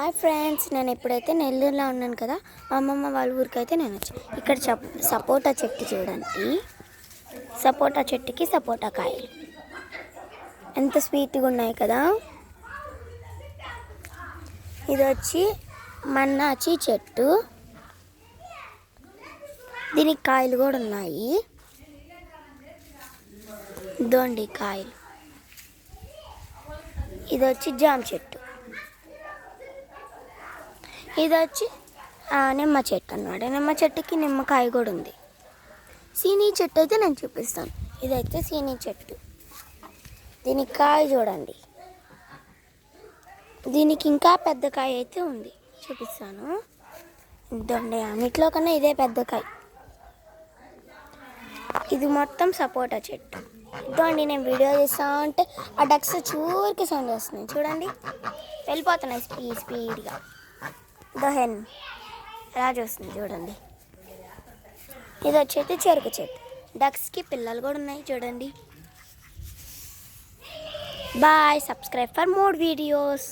Hi friends, నేను ఇప్పుడైతే నెల్లూరులో ఉన్నాను కదా. మా అమ్మమ్మ వాళ్ళ ఊరికైతే నేను వచ్చాను. ఇక్కడ సపోటా చెట్టు చూడండి. సపోటా చెట్టుకి సపోటా కాయలు ఎంత స్వీట్గా ఉన్నాయి కదా. ఇది వచ్చి మన్నాచి చెట్టు, దీనికి కాయలు కూడా ఉన్నాయి. దొండి కాయలు. ఇది వచ్చి జామ చెట్టు, ఇది వచ్చి నిమ్మ చెట్టు అన్నమాట. నిమ్మ చెట్టుకి నిమ్మకాయ కూడా ఉంది. సీనీ చెట్టు అయితే నేను చూపిస్తాను. ఇదైతే సీనీ చెట్టు, దీనికి కాయ చూడండి. దీనికి ఇంకా పెద్ద కాయ అయితే ఉంది, చూపిస్తాను. ఇదండి, అన్నిట్లో కన్నా ఇదే పెద్ద కాయ. ఇది మొత్తం సపోటా చెట్టు. ఇదండి, నేను వీడియో చేస్తా అంటే ఆ డక్స్ చూరికి సౌండ్ వస్తున్నాయి చూడండి, వెళ్ళిపోతున్నాయి స్పీడ్గా. దహెన్ ఎలా చూస్తుంది చూడండి. ఇది వచ్చేది చెరుకు చెట్టు. డక్స్కి పిల్లలు కూడా ఉన్నాయి చూడండి. Bye, subscribe for more videos.